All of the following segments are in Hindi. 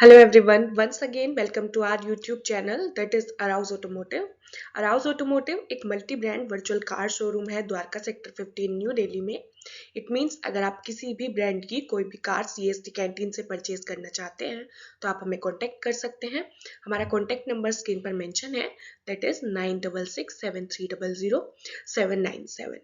Hello everyone, once again welcome to our YouTube channel that is Arouse Automotive. Arouse Automotive एक multi brand virtual car showroom है द्वारका सेक्टर 15 न्यू दिल्ली में. इट मीन्स अगर आप किसी भी ब्रांड की कोई भी कार CST कैंटीन से परचेज करना चाहते हैं तो आप हमें कांटेक्ट कर सकते हैं. हमारा कांटेक्ट नंबर स्क्रीन पर मेंशन है, दैट इज 9667300797.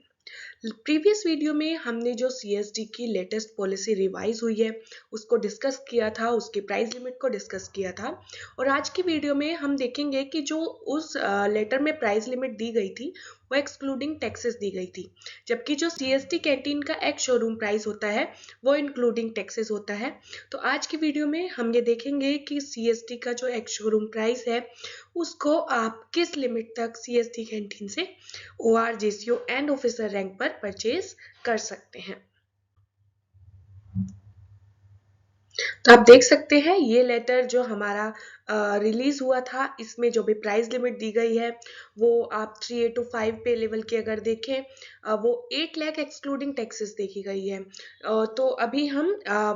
प्रीवियस वीडियो में हमने जो CSD की लेटेस्ट पॉलिसी रिवाइज हुई है उसको डिस्कस किया था, उसकी प्राइस लिमिट को डिस्कस किया था. और आज की वीडियो में हम देखेंगे कि जो उस लेटर में प्राइस लिमिट दी गई थी वो एक्सक्लूडिंग टैक्सेस दी गई थी, जबकि जो CSD कैंटीन का एक शोरूम प्राइस होता है वो इंक्लूडिंग टैक्सेस होता है. तो आज की वीडियो में हम ये देखेंगे कि CSD का जो एक शोरूम प्राइस है उसको आप किस लिमिट तक CSD कैंटीन से OR, JCO and officer rank पर परचेज कर सकते हैं. तो आप देख सकते हैं ये लेटर जो हमारा रिलीज हुआ था, इसमें जो भी प्राइस लिमिट दी गई है वो आप 3825 पे लेवल की अगर देखें वो 8 लाख एक्सक्लूडिंग टैक्सेस देखी गई है. तो अभी हम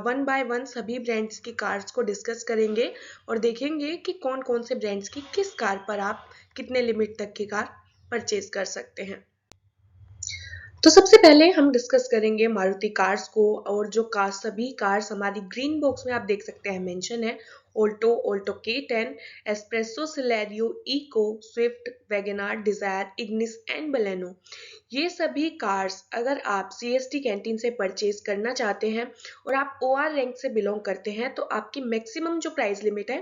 वन बाय वन सभी ब्रांड्स की कार्स को डिस्कस करेंगे और देखेंगे कि कौन कौन से ब्रांड्स की किस कार पर आप कितने लिमिट तक की कार परचेज कर सकते हैं. तो सबसे पहले हम डिस्कस करेंगे मारुति कार्स को. और जो कार सभी कार्स हमारी ग्रीन बॉक्स में आप देख सकते हैं मेंशन है, Alto, Alto K10, Espresso, Celerio, Eeco, Swift, Wagon R, Dzire, Ignis and Baleno. ये सभी कार्स अगर आप CST कैंटीन से परचेज करना चाहते हैं और आप OR रैंक से बिलोंग करते हैं तो आपकी मैक्सिमम जो प्राइस लिमिट है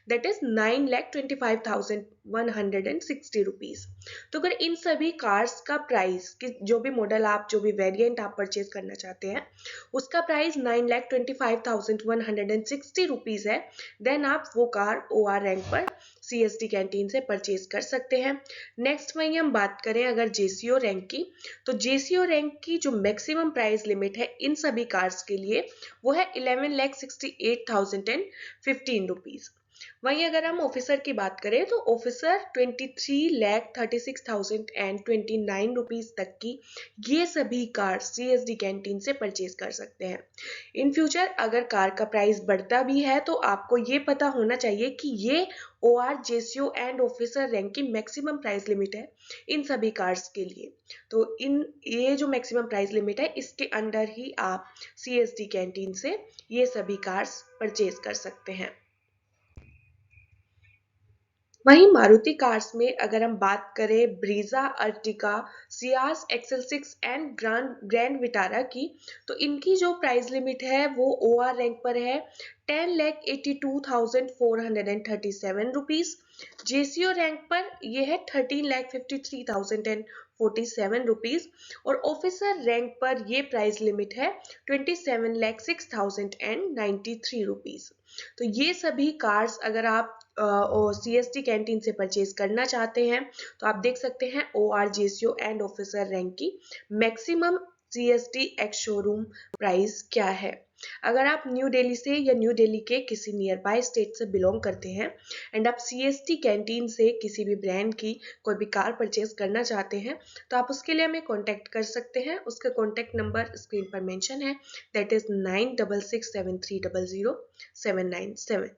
दैट इज 9,25,160 रुपीज. तो अगर इन सभी कार्स का प्राइस कि जो भी मॉडल आप जो भी वेरिएंट आप परचेज करना चाहते हैं उसका प्राइस 9,25,160 रुपीज है, देन आप वो कार OR रैंक पर CST कैंटीन से परचेज कर सकते हैं. नेक्स्ट वहीं हम बात करें अगर JCO रैंक की, तो JCO रैंक की जो मैक्सिमम प्राइस लिमिट है इन सभी कार्स के लिए वो है 11,68,015 रुपीज. वहीं अगर हम ऑफिसर की बात करें तो ऑफिसर 23,36,029 रुपीज तक की ये सभी कार CSD कैंटीन से परचेज कर सकते हैं. इन फ्यूचर अगर कार का प्राइस बढ़ता भी है तो आपको ये पता होना चाहिए कि ये OR, JCO and officer rank की मैक्सिमम प्राइस लिमिट है इन सभी कार्स के लिए. तो इन ये जो मैक्सिमम प्राइस लिमिट है इसके अंडर ही आप CSD कैंटीन से ये सभी कार्स परचेज कर सकते हैं. वहीं मारुति कार्स में अगर हम बात करें Brezza, Ertiga, Ciaz, XL6 and grand Vitara की, तो इनकी जो प्राइस लिमिट है वो OR रैंक पर है 10,82,437 रुपीज. JCO रैंक पर ये है 13,53,047 रुपीज और ऑफिसर रैंक पर ये प्राइस लिमिट है 27,06,093 रुपीज. तो ये सभी कार्स अगर आप CST कैंटीन से परचेज करना चाहते हैं तो आप देख सकते हैं OR, JCO and officer rank की maximum CST ex showroom price क्या है. अगर आप न्यू दिल्ली से या न्यू दिल्ली के किसी नियर बाय स्टेट से बिलोंग करते हैं एंड आप CST कैंटीन से किसी भी ब्रांड की कोई भी कार परचेज करना चाहते हैं तो आप उसके लिए हमें कांटेक्ट कर सकते हैं. उसका कांटेक्ट नंबर स्क्रीन पर मेंशन है, दैट इज 9667300797.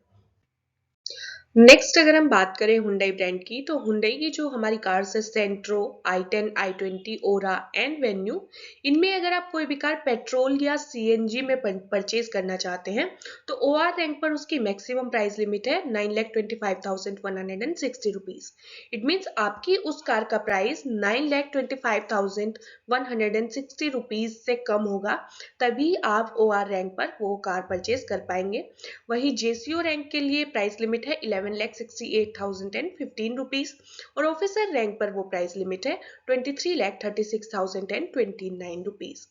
नेक्स्ट अगर हम बात करें हुंडई ब्रांड की, तो हुंडई की जो हमारी कार्स है सेंट्रो, i10, i20, aura and venue, इनमें अगर आप कोई भी कार पेट्रोल या CNG में परचेज करना चाहते हैं तो OR रैंक पर उसकी मैक्सिमम प्राइस लिमिट है 9,25,160 रुपीज. इट मीन्स आपकी उस कार का प्राइस 9,25,160 रुपीज से कम होगा तभी आप OR रैंक पर वो कार परचेज कर पाएंगे. वही JCO रैंक के लिए प्राइस लिमिट है 11,68,015 रुपीज और ऑफिसर रैंक पर वो प्राइस लिमिट है 23,36,029 रुपीज.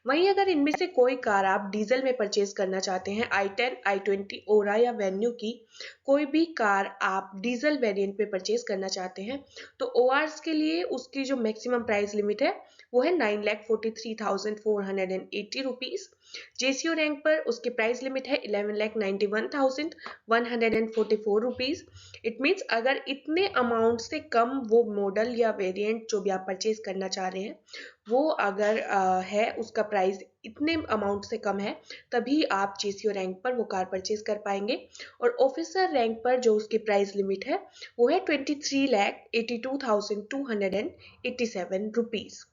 वहीं अगर इनमें से कोई कार आप डीजल में परचेज करना चाहते हैं, i10, i20, ओरा या वेन्यू की कोई भी कार आप डीजल वेरिएंट पे परचेज करना चाहते हैं तो ORs के लिए उसकी जो मैक्सिमम प्राइस लिमिट है वो है 9,43,480 रुपीज जेसीओ रैंक पर उसकी प्राइस लिमिट है 11,91,144 इट मीन्स अगर इतने अमाउंट से कम वो मॉडल या वेरिएंट जो भी आप परचेज करना चाह रहे हैं वो अगर है, उसका प्राइस इतने अमाउंट से कम है, तभी आप जेसीओ रैंक पर वो कार परचेज कर पाएंगे। और ऑफिसर रैंक पर जो उसकी प्राइस लिमिट है वो है 23,82,287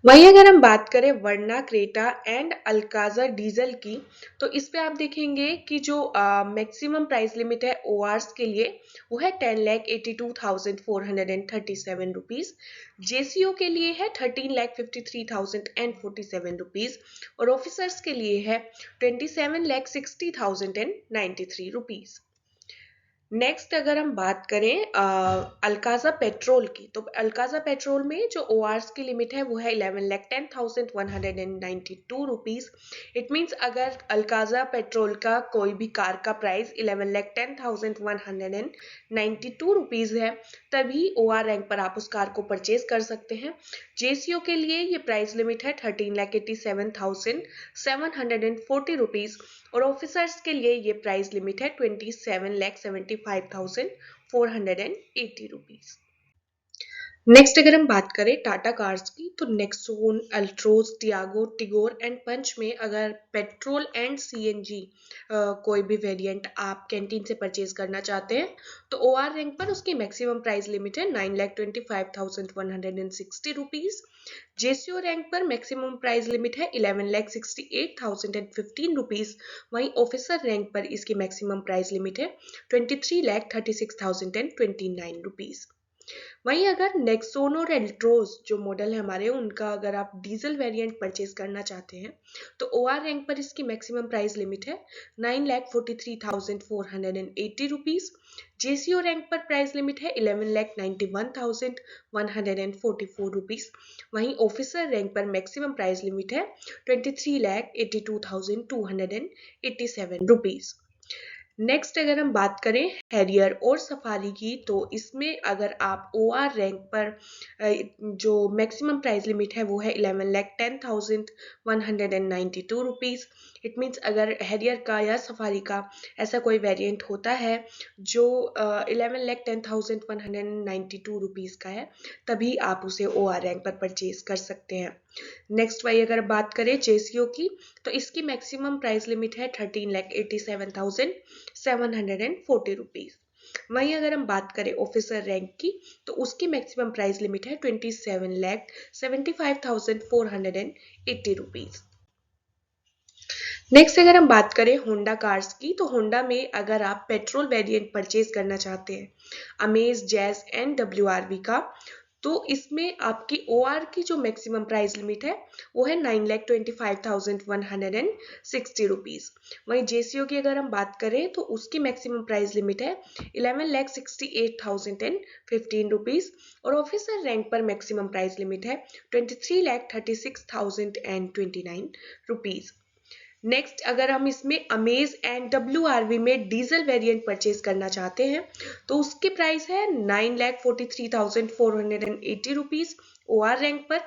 वहीं अगर हम बात करें वर्ना क्रेटा एंड अल्काजा डीजल की, तो इस पे आप देखेंगे कि जो मैक्सिमम प्राइस लिमिट है ओआरस के लिए वो है 10,82,437 जेसीओ के लिए है 13,53,047 और ऑफिसर्स के लिए है 27,60,093 नेक्स्ट अगर हम बात करें अल्काजा पेट्रोल की, तो अल्काजा पेट्रोल में जो ओआरस की लिमिट है वो है 11,10,192 इट मीन्स अगर अल्काजा पेट्रोल का कोई भी कार का प्राइस 11,10,192 है, तभी ओआर रैंक पर आप उस कार को परचेज कर सकते हैं। जेसीओ के लिए ये प्राइस लिमिट है 13,87,740 और ऑफिसर्स के लिए ये प्राइस लिमिट है 27,75,480 नेक्स्ट अगर हम बात करें टाटा कार्स की, तो Nexon, Altroz, Tiago, Tigor and Punch में अगर पेट्रोल एंड सीएनजी कोई भी वेरिएंट आप कैंटीन से परचेज करना चाहते हैं, तो ओआर रैंक पर उसकी मैक्सिमम प्राइस लिमिट है 9,25,160 जेसीओ रैंक पर मैक्सिमम प्राइस लिमिट है 11,68,015 वहीं ऑफिसर रैंक पर इसकी मैक्सिमम प्राइस लिमिट है 23,36,029 वहीं अगर नेक्सोन और एल्ट्रोज जो मॉडल है हमारे, उनका अगर आप डीजल वेरिएंट परचेज करना चाहते हैं, तो ओआर रैंक पर इसकी मैक्सिमम प्राइस लिमिट है 9,43,480 जेसीओ रैंक पर प्राइस लिमिट है 11,91,144 वहीं ऑफिसर रैंक पर मैक्सिमम प्राइस लिमिट है 23,82,287 नेक्स्ट अगर हम बात करें हैरियर और सफारी की, तो इसमें अगर आप ओआर रैंक पर जो मैक्सिमम प्राइस लिमिट है वो है 11,10,192 इट मीन्स अगर हैरियर का या सफारी का ऐसा कोई वेरिएंट होता है जो 11,10,192 का है, तभी आप उसे ओआर रैंक पर परचेज कर सकते हैं। नेक्स्ट वही अगर बात करें जेसीओ की, तो इसकी मैक्सिमम प्राइस लिमिट है 13,87,740 वहीं अगर हम बात करें ऑफिसर रैंक की, तो उसकी मैक्सिमम प्राइस लिमिट है 27,75,480 नेक्स्ट अगर हम बात करें होंडा कार्स की, तो होंडा में अगर आप पेट्रोल वेरिएंट परचेज करना चाहते हैं अमेज, जैज एंड डब्ल्यूआरवी का, तो इसमें आपकी ओआर की जो मैक्सिमम प्राइस लिमिट है वो है 9,25,160 वहीं जेसीओ की अगर हम बात करें तो उसकी मैक्सिमम प्राइस लिमिट है 11,68,015 और ऑफिसर रैंक पर मैक्सिमम प्राइस लिमिट है 23,36,029 नेक्स्ट अगर हम इसमें अमेज एंड डब्ल्यूआरवी में डीजल वेरिएंट परचेज करना चाहते हैं, तो उसकी प्राइस है 9,43,480 ओआर रैंक पर।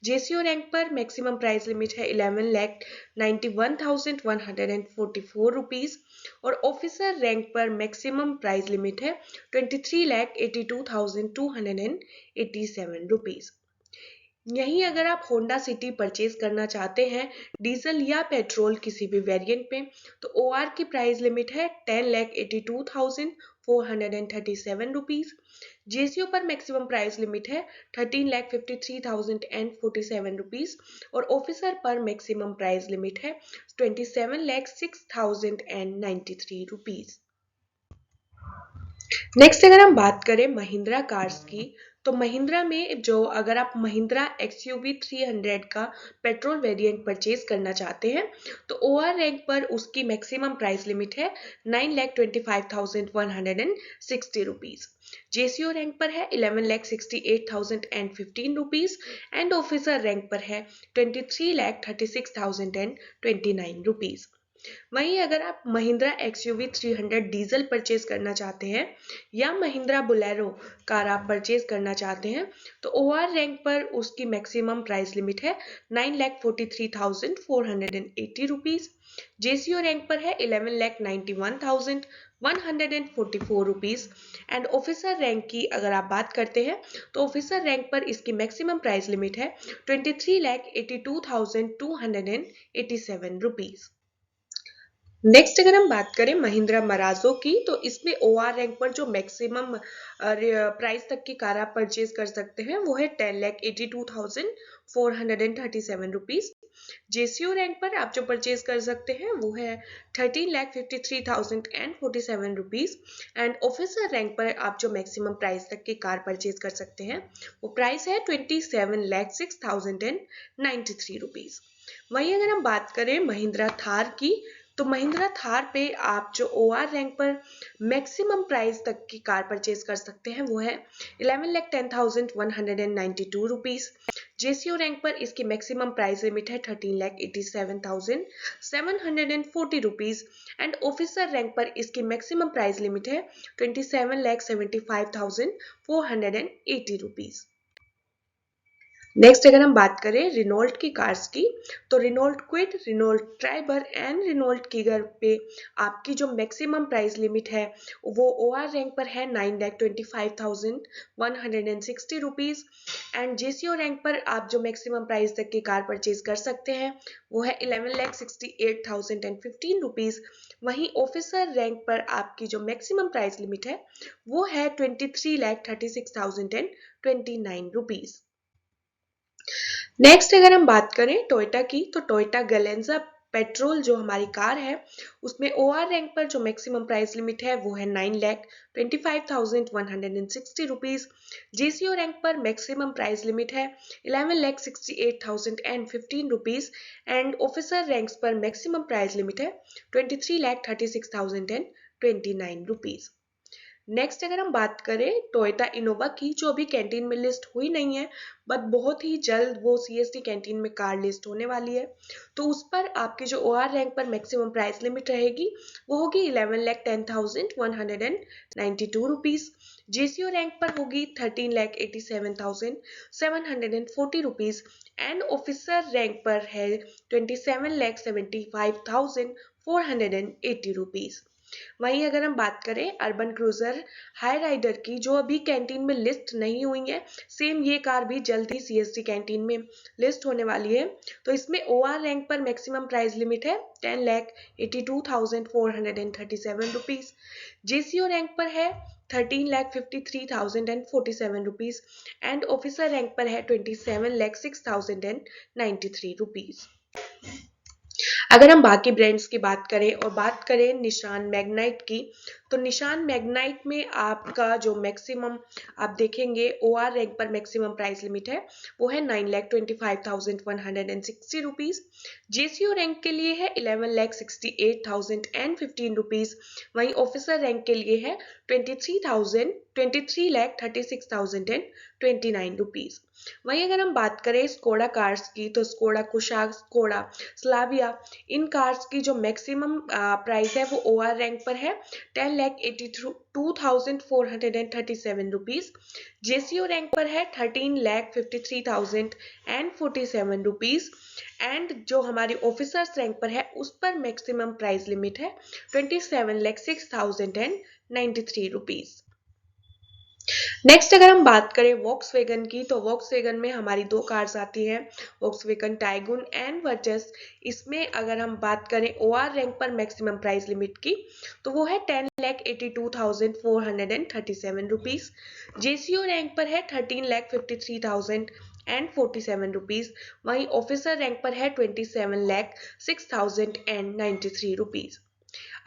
जेसीओ रैंक पर मैक्सिमम प्राइस लिमिट है 11,91,144 और ऑफिसर रैंक पर मैक्सिमम प्राइस लिमिट है 23,82,287 यहीं अगर आप होंडा सिटी परचेज करना चाहते हैं डीजल या पेट्रोल किसी भी वेरिएंट में, तो ओआर की प्राइस लिमिट है 10,82,437 जेसीओ पर मैक्सिमम प्राइस लिमिट है 13,53,047 और ऑफिसर पर मैक्सिमम प्राइस लिमिट है 27,06,093 नेक्स्ट अगर हम बात करें महिंद्रा कार्स की, तो महिंद्रा में जो अगर आप महिंद्रा एक्सयूवी 300 का पेट्रोल वेरिएंट परचेज करना चाहते हैं, तो ओआर रैंक पर उसकी मैक्सिमम प्राइस लिमिट है 9,25,160 जेसीओ रैंक पर है 11,68,015 एंड ऑफिसर रैंक पर है 23,36,029 वहीं अगर आप महिंद्रा XUV 300 डीजल परचेज करना चाहते हैं या महिंद्रा बोलेरो कार आप परचेज करना चाहते हैं तो OR रैंक पर उसकी मैक्सिमम प्राइस लिमिट है 9,43,480 रुपीज। JCO रैंक पर है 11,91,144 रुपीज। एंड ऑफिसर रैंक की अगर आप बात करते हैं तो ऑफिसर रैंक पर इसकी मैक्सिमम प्राइस लिमिट है 23,82,287 रुपीज। नेक्स्ट अगर हम बात करें महिंद्रा मराजो की तो इसमें OR रैंक पर जो मैक्सिमम प्राइस तक की कार आप परचेज कर सकते हैं वो है 10,82,437 रुपीज। JCO रैंक पर आप जो परचेज कर सकते हैं वो है 13,53,047 रुपीज। एंड ऑफिसर रैंक पर आप जो मैक्सिमम प्राइस तक की कार परचेज कर सकते हैं वो प्राइस है 27,06,093 रुपीज। वहीं अगर हम बात करें महिंद्रा थार की तो महिंद्रा थार पे आप जो OR रैंक पर मैक्सिमम प्राइस तक की कार परचेज कर सकते हैं वो है 11,10,192 रुपीज। JCO रैंक पर इसकी मैक्सिमम प्राइस लिमिट है 13,87,740 रुपीज। एंड ऑफिसर रैंक पर इसकी मैक्सिमम प्राइस लिमिट है 27,75,480 रुपीज। नेक्स्ट अगर हम बात करें रिनोल्ट की कार्स की तो Renault Kwid, Renault Triber and Renault Kiger पे आपकी जो मैक्सिमम प्राइस लिमिट है वो OR रैंक पर है 9,25,160 रुपीज। एंड JCO रैंक पर आप जो मैक्सिमम प्राइस तक की कार परचेज कर सकते हैं वो है 11,68,015 रुपीज। वहीं ऑफिसर रैंक पर आपकी जो मैक्सिमम प्राइस लिमिट है वो है 23,36,029 रुपीज। नेक्स्ट अगर हम बात करें टोयोटा की तो टोयोटा गलेंजा पेट्रोल जो हमारी कार है उसमें OR रैंक पर जो मैक्सिमम प्राइस लिमिट है वो है 9,25,160 रुपीज। JCO रैंक पर मैक्सिमम प्राइस लिमिट है 11,68,015 रुपीज। एंड ऑफिसर रैंक्स पर मैक्सिमम प्राइस लिमिट है 23,36,029 रुपीज। नेक्स्ट अगर हम बात करें टोयोटा इनोवा की जो अभी कैंटीन में लिस्ट हुई नहीं है बट बहुत ही जल्द वो CST कैंटीन में कार लिस्ट होने वाली है तो उस पर आपकी जो OR रैंक पर मैक्सिमम प्राइस लिमिट रहेगी वो होगी 11,10,192 रुपीज। JCO रैंक पर होगी 13,87,740 रुपीज। एंड ऑफिसर रैंक पर है 27,75,480 रुपीज। वहीं अगर हम बात करें अर्बन क्रूजर हाई राइडर की जो अभी कैंटीन में लिस्ट नहीं हुई है, सेम ये कार भी जल्द ही CST कैंटीन में लिस्ट होने वाली है तो इसमें OR रैंक पर मैक्सिमम प्राइस लिमिट है 10,82,437 रुपीज। JCO रैंक पर है 13,53,047 रुपीज। एंड ऑफिसर रैंक पर है 27,06,093 रुपीज। अगर हम बाकी ब्रांड्स की बात करें और बात करें निशान मैग्नाइट की तो निशान मैग्नाइट में आपका जो मैक्सिमम आप देखेंगे OR रैंक पर मैक्सिमम प्राइस लिमिट है वो है 9,25,160 रुपीज। JCO रैंक के लिए है 11,68,015 रुपीज। वहीं ऑफिसर रैंक के लिए है 23,36,029 रुपीज। वहीं अगर हम बात करें स्कोडा कार्स की तो स्कोडा कुशाक, स्कोडा स्लाविया, इन कार्स की जो मैक्सिमम प्राइस है वो OR रैंक पर है 10,82,437 रुपीज। JCO रैंक पर है 13,53,047 रुपीज। एंड जो हमारी ऑफिसर्स रैंक पर है उस पर मैक्सिमम प्राइस लिमिट है 27,06,093 रुपीज। नेक्स्ट अगर हम बात करें वॉक्सवैगन की तो वॉक्सवैगन में हमारी दो कार्स आती हैं वॉक्सवैगन टाइगून एंड वर्चस। इसमें अगर हम बात करें OR रैंक पर मैक्सिमम प्राइस लिमिट की तो वो है 10,82,437 रुपीज। JCO रैंक पर है 13,53,047 रुपीज। वहीं ऑफिसर रैंक पर है 27,06,093 रुपीज।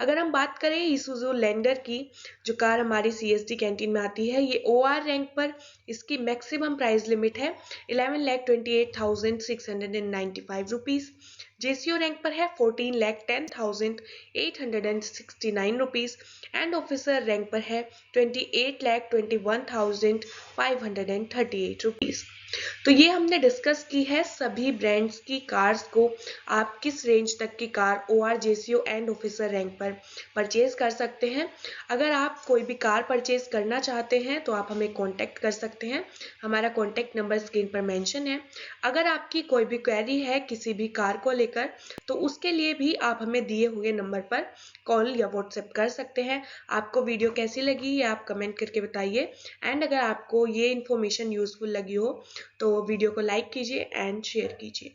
अगर हम बात करें ईसुजू लैंडर की जो कार हमारी CST कैंटीन में आती है ये OR रैंक पर इसकी मैक्सिमम प्राइस लिमिट है 11,28,695 रुपीज। JCO रैंक पर है 14,10,869 रुपीज। एंड ऑफिसर रैंक पर है 28,21,538 रुपीज। तो ये हमने डिस्कस की है सभी ब्रांड्स की कार्स को आप किस रेंज तक की car OR JCO and officer rank पर परचेज कर सकते हैं। अगर आप कोई भी कार परचेज करना चाहते हैं तो आप हमें कांटेक्ट कर सकते हैं। हमारा कांटेक्ट नंबर स्क्रीन पर मेंशन है। अगर आपकी कोई भी क्वेरी है किसी भी कार को लेकर तो उसके लिए भी आप हमें दिए हुए नंबर पर कॉल या व्हाट्सएप कर सकते हैं। आपको वीडियो कैसी लगी ये आप कमेंट करके बताइए। एंड अगर आपको ये इन्फॉर्मेशन यूजफुल लगी हो तो वीडियो को लाइक कीजिए एंड शेयर कीजिए।